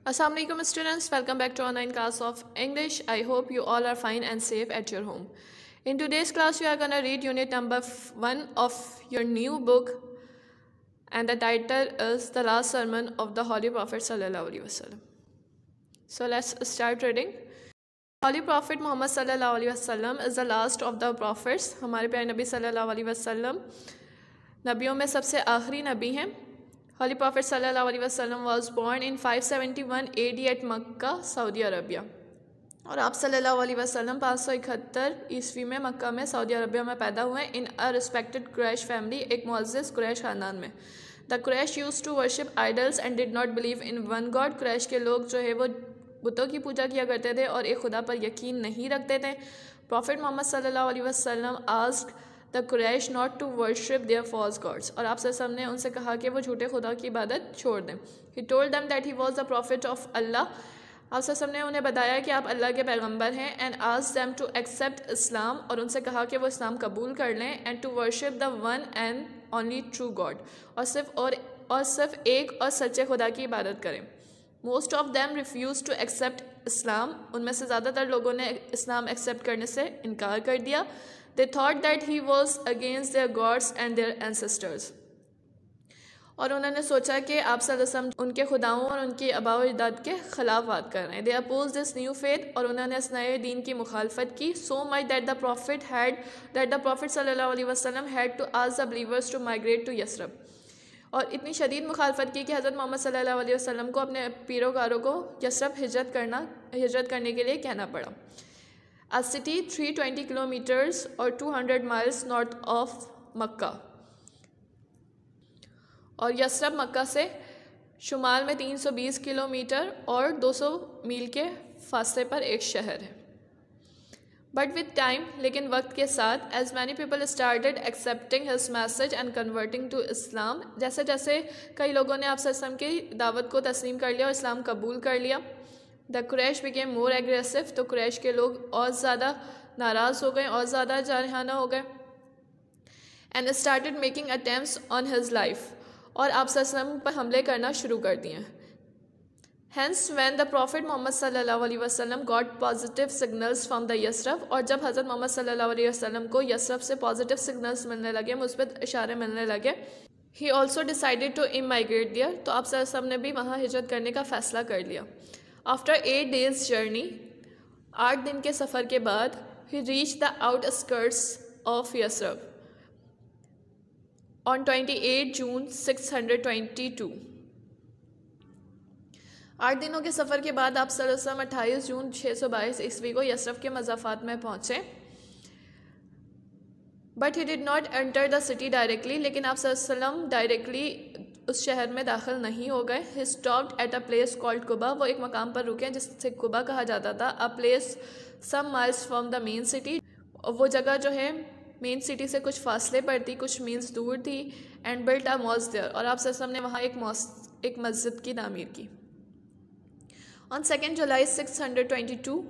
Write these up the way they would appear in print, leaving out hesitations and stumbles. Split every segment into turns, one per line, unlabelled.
Assalamu alaikum students, welcome back to online class of English. I hope you all are fine and safe at your home. In today's class we are going to read unit number 1 of your new book, and the title is The Last Sermon of the Holy Prophet Sallallahu Alaihi Wasallam. So let's start reading. Holy Prophet Muhammad Sallallahu Alaihi Wasallam is the last of the prophets. हमारे प्यारे नबी सल्लल्लाहु अलैहि वसल्लम नबियों में सबसे आखिरी नबी हैं. Holy Prophet Sallallahu Alaihi Wasallam was born in 571 AD at Makkah, Saudi Arabia. और आप सल्लल्लाहु अलैहि वसल्लम 571 ईस्वी में मक्का में सऊदी अरबिया में पैदा हुए in a respected Quraysh family, एक मुअज़्ज़ज़ कुरैश ख़ानदान में. The Quraysh used to worship idols and did not believe in one God. Quraysh के लोग जो है वो बुतों की पूजा किया करते थे और एक खुदा पर यकीन नहीं रखते थे. प्रॉफिट मोहम्मद सल्लल्लाहु अलैहि वसल्लम asked the Quraysh not to worship their false gods. और आप सल्लल्लाहु अलैहि वसल्लम ने उनसे कहा कि वो झूठे खुदा की इबादत छोड़ दें. He told them that he was the prophet of Allah. आप सल्लल्लाहु अलैहि वसल्लम ने उन्हें बताया कि आप अल्लाह के पैगंबर हैं. And asked them to accept Islam. और उनसे कहा कि वो इस्लाम कबूल कर लें. And to worship the one and only true God. और सिर्फ एक और सच्चे खुदा की इबादत करें. Most of them refuse to accept Islam. उनमें से ज़्यादातर लोगों ने इस्लाम एक्सेप्ट करने से इनकार कर दिया. They thought that he was against their gods and their ancestors. और उन्होंने सोचा कि आप सल्लल्लाहु अलैहि वसल्लम उनके खुदाओं और उनकी आबाओ अजदाद के ख़िलाफ़ बात कर रहे हैं. They opposed this new faith. और उन्होंने इस नए दीन की मुखालफत की. So much that the Prophet सल्लल्लाहु अलैहि वसल्लम had to ask the believers to migrate to Yasrib. और इतनी शदीद मुखालफत की कि हज़रत मोहम्मद सल्लल्लाहु अलैहि वसल्लम को अपने पीरोकारों को यसरब हिजरत करने के लिए कहना पड़ा. A city 320 kilometers or 200 miles north of मक्का. और यसरब मक्का से शुमाल में 320 किलोमीटर और 200 मील के फासले पर एक शहर है. बट विद टाइम, लेकिन वक्त के साथ, as many people started accepting his message and converting to Islam. जैसे जैसे कई लोगों ने आप सल्लल्लाहु अलैहि वसल्लम की दावत को तस्लीम कर लिया और इस्लाम कबूल कर लिया. The Quraysh became more aggressive. तो कुरैश के लोग और ज़्यादा नाराज़ हो गए और ज़्यादा जारहाना हो गए. And started making attempts on his life. और आप सल्लल्लाहु अलैहि वसल्लम पर हमले करना शुरू कर दिए. Hence when the prophet Muhammad सल्लल्लाहु अलैहि वसल्लम got positive signals from the Yathrib. और जब हज़रत मोहम्मद सल्लल्लाहु अलैहि वसल्लम को यसरफ से पॉजिटिव सिग्नल्स मिलने लगे, मुस्बित इशारे मिलने लगे, he also decided to emigrate there. तो आप सल्लल्लाहु अलैहि वसल्लम ने भी वहाँ हिजरत करने का फ़ैसला कर लिया. आफ्टर 8 days जर्नी, 8 दिन के सफ़र के बाद, he reach the outskirts of Yathrib on 28 June 622. 8 दिनों के सफ़र के बाद आप सल्लल्लाहु अलैहि वसल्लम 28 जून 622 ईस्वी को यसरब के मज़ाफ़ात में पहुँचे. But he did not enter the city directly. लेकिन आप सल्लल्लाहु अलैहि वसल्लम डायरेक्टली उस शहर में दाखिल नहीं हो गए. He stopped at a place called Quba. वो एक मकाम पर रुके जिससे कुबा कहा जाता था. A place some miles from the main city. वो जगह जो है मेन सिटी से कुछ फासले पर थी, कुछ मील्स दूर थी. And built a mosque there. और आप सल्लल्लाहु अलैहि वसल्लम ने वहाँ एक मस्जिद की तामीर की. ऑन 2 जुलाई 622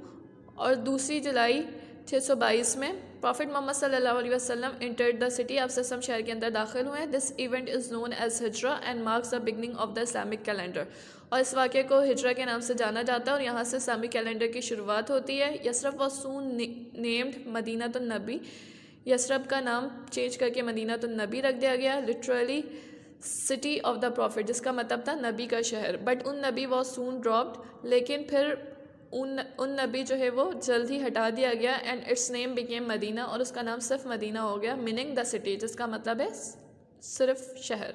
और 2 जुलाई 622 में प्रॉफिट मोहम्मद सल्लल्लाहु अलैहि वसल्लम एंटर्ड द सिटी. आप सल्लल्लाहु अलैहि वसल्लम शहर के अंदर दाखिल हुए. This event is known as hijra and marks the beginning of the Islamic calendar. और इस वाक़े को हिजरा के नाम से जाना जाता है और यहाँ से इस्लामिक कैलेंडर की शुरुआत होती है. Yathrib was soon named मदीनातुन Nabi. Yathrib का नाम चेंज करके मदीनातुन नबी रख दिया गया. Literally city of the profit, जिसका मतलब था नबी का शहर. बट उन नबी वॉज सून ड्रॉप्ड. लेकिन फिर उन नबी जो है वो जल्द ही हटा दिया गया. And its name became Medina. और उसका नाम सिर्फ मदीना हो गया, मीनिंग द सिटी, जिसका मतलब है सिर्फ शहर.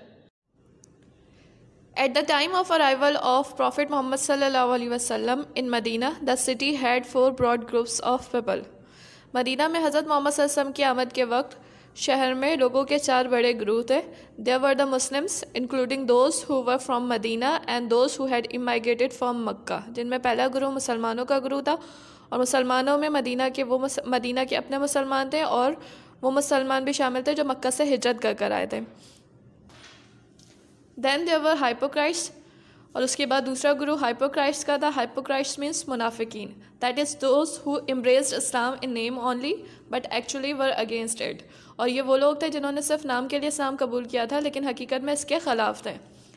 At the time of arrival of prophet Muhammad सल्लल्लाहु अलैहि वसल्लम in Medina, the city had 4 broad groups of people. Medina में हज़रत मोहम्मद सल्लल्लाहु अलैहि वसल्लम की आमद के वक्त शहर में लोगों के 4 बड़े ग्रुप थे. There were the Muslims including those who were from Medina and those who had emigrated from Mecca. जिनमें पहला ग्रुप मुसलमानों का ग्रुप था. और मुसलमानों में मदीना के अपने मुसलमान थे और वो मुसलमान भी शामिल थे जो मक्का से हिजरत कर आए थे. Then there were hypocrites. और उसके बाद दूसरा ग्रुप हाइपोक्राइट्स का था. हाइपोक्राइट्स मीन्स मुनाफिकीन. That is those who embraced Islam in name only but actually were against it. और ये वो लोग थे जिन्होंने सिर्फ नाम के लिए इस्लाम कबूल किया था लेकिन हकीकत में इसके ख़िलाफ़ थे.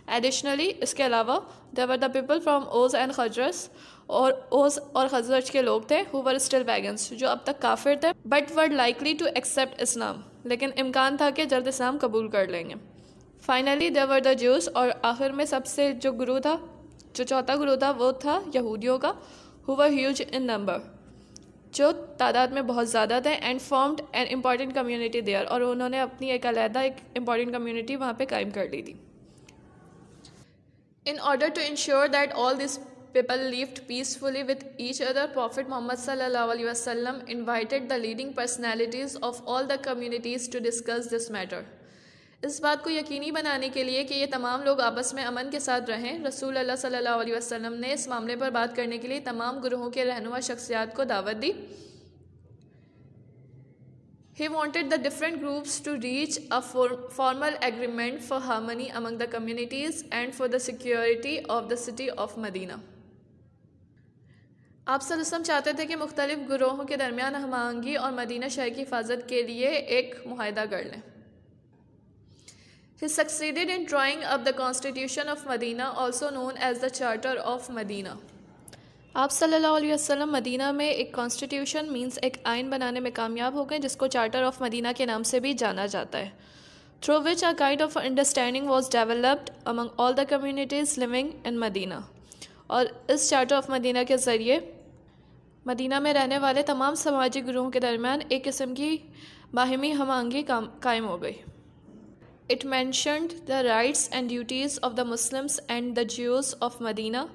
एडिशनली इसके अलावा there were the people from Aws and Khazraj, और ओज और खजरज के लोग थे हु वर स्टिल पैगन्स, जो अब तक काफिर थे but were likely to accept Islam, लेकिन इम्कान था कि जल्द इस्लाम कबूल कर लेंगे। Finally there were the Jews, और आखिर में सबसे जो गुरु था, जो चौथा गुरु था, वो था यहूदियों का, who were huge in number, जो तादाद में बहुत ज़्यादा थे, and formed an important community there, और उन्होंने अपनी एक अलहदा एक इम्पॉर्टेंट कम्युनिटी वहाँ पे कायम कर ली थी। In order to ensure that all these people lived peacefully with each other, Prophet Muhammad sallallahu alaihi wasallam invited the leading personalities of all the communities to discuss this matter. इस बात को यकीनी बनाने के लिए कि ये तमाम लोग आपस में अमन के साथ रहें, रसूल अल्लाह सल्लल्लाहु अलैहि वसल्लम ने इस मामले पर बात करने के लिए तमाम गुरुओं के रहनुमा शख्सियात को दावत दी। He wanted the different groups to reach a formal agreement for harmony among the communities and for the security of the city of Medina. आप सल्लल्लाहु अलैहि वसल्लम चाहते थे कि मुख्तलिफ गुरोहों के दरमियान हम आहंगी और मदीना शहर की हिफाजत के लिए एक मुआहदा कर लें। He succeeded in drawing up the Constitution of Medina, also known as the Charter of Medina. आप सल्लल्लाहु अलैहि वसल्लम मदीना में एक कॉन्स्टिट्यूशन मींस एक आइन बनाने में कामयाब हो गए, जिसको चार्टर ऑफ मदीना के नाम से भी जाना जाता है, through which a kind of understanding was developed among all the communities living in Medina. और इस चार्टर ऑफ मदीना के ज़रिए मदीना में रहने वाले तमाम समाजी ग्रुहों के दरमियान एक किस्म की बाहिमी हमांगी कायम हो गई। It mentioned the rights and duties of the Muslims and the Jews of Medina,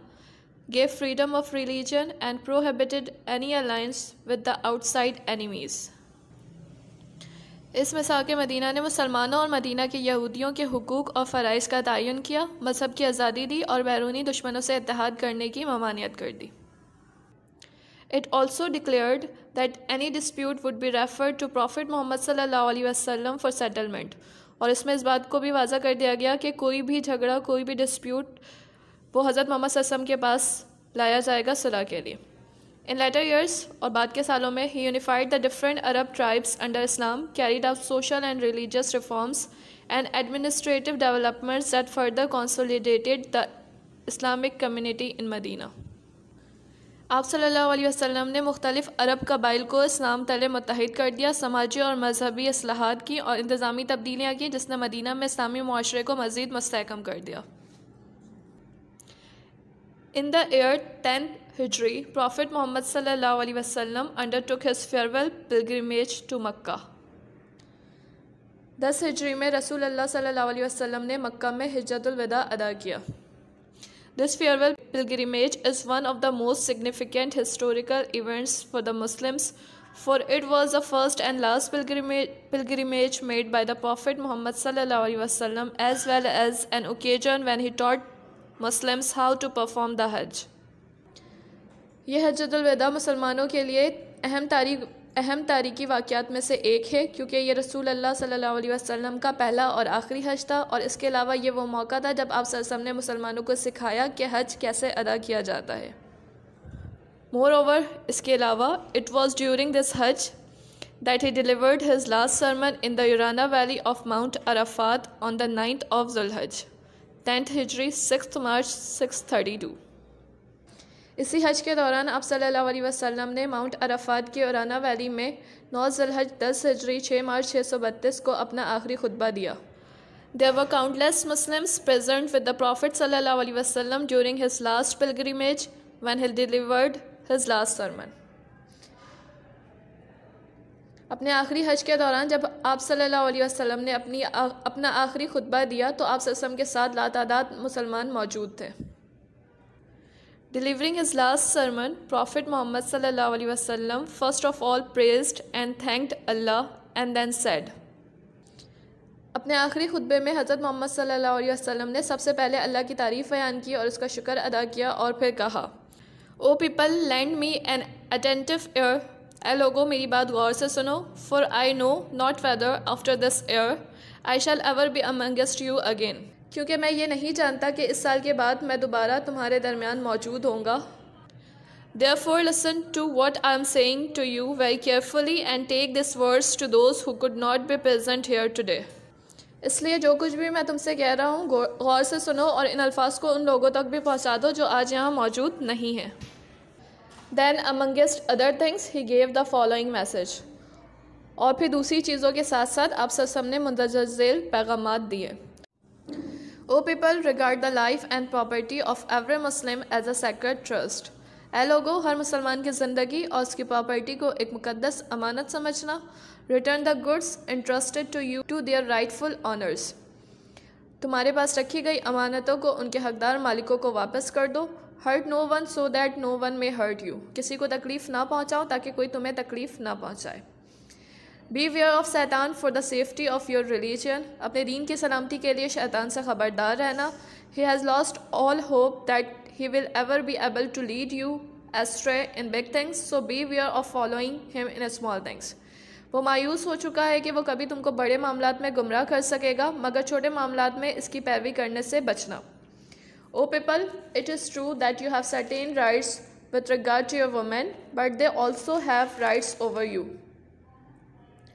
gave freedom of religion and prohibited any alliance with the outside enemies. इस मिसाक मदीना ने मुसलमानों और मदीना के यहूदियों के हुकूक और फ़राइज़ का तयन किया, मज़हब की आज़ादी दी और बैरूनी दुश्मनों से इत्तेहाद करने की ममानियत कर दी। It also declared that any dispute would be referred to Prophet Muhammad sallallahu alaihi wasallam for settlement, और इसमें इस बात को भी वाज़ा कर दिया गया कि कोई भी झगड़ा, कोई भी डिस्प्यूट वो हज़रत मोहम्मद सल्लल्लाहु अलैहि वसल्लम के पास लाया जाएगा सुलह के लिए। इन लेटर ईयर्स और बाद के सालों में he unified the different Arab tribes under Islam, carried out social and religious reforms and administrative developments that further consolidated the Islamic community in Medina. आप सल्लल्लाहु अलैहि वसल्लम ने मुख्तलिफ अरब कबाइल को इस्लाम तले मुत्तहिद कर दिया, समाजी और मजहबी असलाहात की और इंतज़ामी तब्दीलियाँ की, जिसने मदीना में इस्लामी मुआशरे को मज़ीद मुस्तहकम कर दिया। In the year 10th Hijri, Prophet Muhammad sallallahu alaihi wasallam undertook his farewell pilgrimage to Makkah. 10 हिजरी में रसूल अल्लाह सल्लल्लाहु अलैहि वसल्लम ने मक्का में हिज्जतुल विदा अदा किया। This farewell pilgrimage is one of the most significant historical events for the Muslims, for it was the first and last pilgrimage made by the Prophet Muhammad sallallahu alaihi wasallam, as well as an occasion when he taught Muslims how to perform the Hajj. यह हज्जतुल विदा मुसलमानों के लिए अहम तारीखी वाक़यात में से एक है, क्योंकि ये रसूल अल्लाह सल्लल्लाहु अलैहि वसल्लम का पहला और आखिरी हज था, और इसके अलावा ये वो मौका था जब आप सल्लल्लाहु अलैहि वसल्लम ने मुसलमानों को सिखाया कि हज कैसे अदा किया जाता है। मोर ओवर, इसके अलावा इट वॉज ड्यूरिंग दिस हज that he delivered his last sermon in the Urana valley of Mount Arafat on the 9th of Zulhijj, 10th Hijri 6th मार्च 632। इसी हज के दौरान आप सल्लल्लाहु अलैहि वसल्लम ने माउंट अराफात के उराना वैली में 9 ज़ुल्हज 10 हिजरी 6 मार्च 632 को अपना आखिरी खुतबा दिया। There were countless Muslims present with the Prophet sallallahu alaihi wasallam during his last pilgrimage when he delivered his last sermon. अपने आखिरी हज के दौरान जब आप सल्लल्लाहु अलैहि वसल्लम ने अपना आखिरी खुतबा दिया तो आप सल्लल्लाहु अलैहि वसल्लम के साथ लातादाद मुसलमान मौजूद थे। Delivering his last sermon, Prophet Muhammad sallallahu alaihi wasallam first of all praised and thanked Allah and then said. अपने आखिरी खुतबे में हज़रत मोहम्मद सल्लल्लाहु अलैहि वसल्लम ने सबसे पहले अल्लाह की तारीफ़ बयान की और उसका शुक्र अदा किया और फिर कहा, O people lend me an attentive ear, ऐ लोगों मेरी बात गौर से सुनो, for I know not whether after this year I shall ever be amongst you again, क्योंकि मैं ये नहीं जानता कि इस साल के बाद मैं दोबारा तुम्हारे दरमियान मौजूद होऊंगा। Therefore listen to what I am saying to you very carefully and take this verse to those who could not be present here today. इसलिए जो कुछ भी मैं तुमसे कह रहा हूँ गौर से सुनो और इन अल्फाज को उन लोगों तक भी पहुँचा दो जो आज यहाँ मौजूद नहीं हैं। Then amongst other things he gave the following message। और फिर दूसरी चीज़ों के साथ साथ आप सब ने मुंदरजा झेल पैगामात दिए। O people, regard the life and property of every Muslim as a sacred trust। ऐ लोगो, हर मुसलमान की ज़िंदगी और उसकी प्रॉपर्टी को एक मुकद्दस अमानत समझना। Return the goods entrusted to you to their rightful owners। तुम्हारे पास रखी गई अमानतों को उनके हकदार मालिकों को वापस कर दो। Hurt no one so that no one may hurt you। किसी को तकलीफ़ ना पहुँचाओ ताकि कोई तुम्हें तकलीफ़ ना पहुँचाए। Beware of Satan for the safety of your religion। अपने दीन की सलामती के लिए शैतान से ख़बरदार रहना। He has lost all hope that he will ever be able to lead you astray in big things, so beware of following him in small things। वो मायूस हो चुका है कि वो कभी तुमको बड़े मामलात में गुमराह कर सकेगा, मगर छोटे मामलात में इसकी पैरवी करने से बचना। O people, it is true that you have certain rights with regard to your women, but they also have rights over you।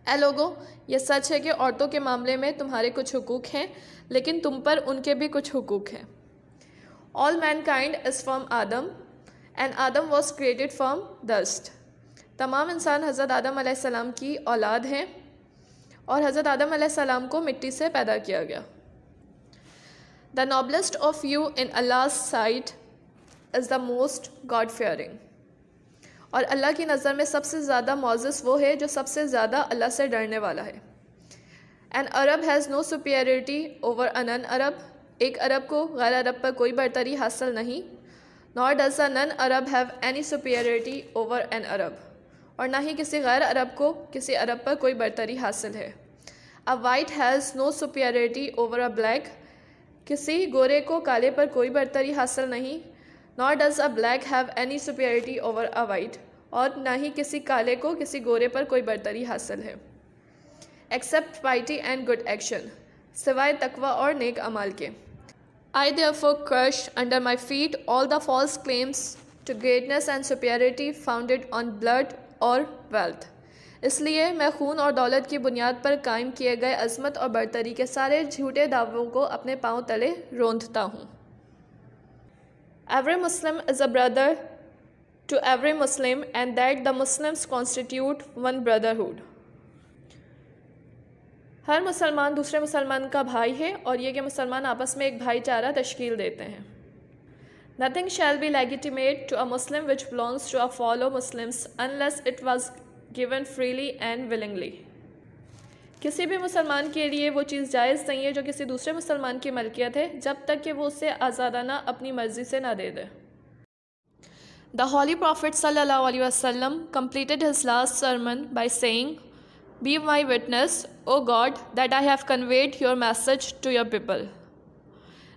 ऐ लोगों, ये सच है कि औरतों के मामले में तुम्हारे कुछ हुकूक हैं, लेकिन तुम पर उनके भी कुछ हुकूक हैं। All mankind is from Adam, and Adam was created from dust। तमाम इंसान हज़रत आदम अलैहिस्सलाम की औलाद हैं और हज़रत आदम अलैहिस्सलाम को मिट्टी से पैदा किया गया। The noblest of you in Allah's sight is the most God fearing। और अल्लाह की नज़र में सबसे ज़्यादा मोअज़्ज़ज़ वो है जो सबसे ज़्यादा अल्लाह से डरने वाला है। An Arab has no superiority over a non-Arab। एक अरब को गैर अरब पर कोई बरतरी हासिल नहीं। Nor does a non-Arab have any superiority over an Arab। और ना ही किसी गैर अरब को किसी अरब पर कोई बरतरी हासिल है। A white has no superiority over a black। किसी गोरे को काले पर कोई बरतरी हासिल नहीं। Nor does a black have any superiority over a white। और ना ही किसी काले को किसी गोरे पर कोई बरतरी हासिल है। Except piety and good action। सिवाय तकवा और नेक अमाल के। I therefore crush under my feet all the false claims to greatness and superiority founded on blood और wealth। इसलिए मैं खून और दौलत की बुनियाद पर कायम किए गए अज़मत और बरतरी के सारे झूठे दावों को अपने पांव तले रोंदता हूँ। Every Muslim is a brother to every Muslim, and that the Muslims constitute one brotherhood। हर मुसलमान दूसरे मुसलमान का भाई है और ये कि मुसलमान आपस में एक भाईचारा तश्कील देते हैं। Nothing shall be legitimate to a Muslim which belongs to a fellow Muslims unless it was given freely and willingly। किसी भी मुसलमान के लिए वो चीज़ जायज़ नहीं है जो किसी दूसरे मुसलमान की मलकियत है, जब तक कि वो उसे आज़ादाना अपनी मर्ज़ी से ना दे दे। The Holy Prophet sallallahu alaihi wasallam completed his last sermon by saying, Be my witness, O God, that I have conveyed your message to your people।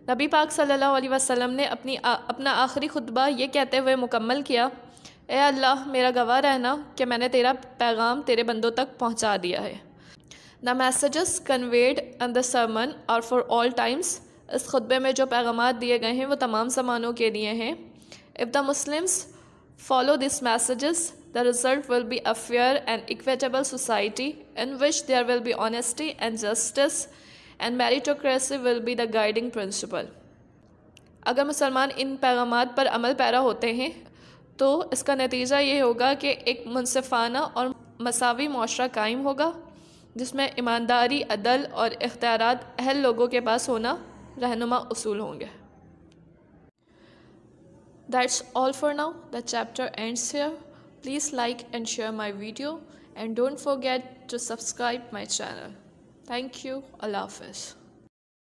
नबी पाक सल्लल्लाहु अलैहि वसल्लम ने अपना आखिरी खुतबा ये कहते हुए मुकम्मल किया, ए अल्लाह मेरा गवाह रहना कि मैंने तेरा पैगाम तेरे बंदों तक पहुंचा दिया है। The messages conveyed in the sermon are for all times. इस खुतबे में जो पैगामात दिए गए हैं वो तमाम ज़मानों के लिए हैं। If the Muslims follow this messages the result will be a fair and equitable society in which there will be honesty and justice and meritocracy will be the guiding principle. अगर मुसलमान इन पैगामात पर अमल पैरा होते हैं तो इसका नतीजा ये होगा कि एक मुनसिफाना और मसावी मुआशरा कायम होगा जिसमें ईमानदारी, अदल और इख्तियारात अहल लोगों के पास होना रहनुमा उसूल होंगे। That's all for now. The chapter ends here. Please like and share my video and don't forget to subscribe my channel. Thank you. Allah Hafiz.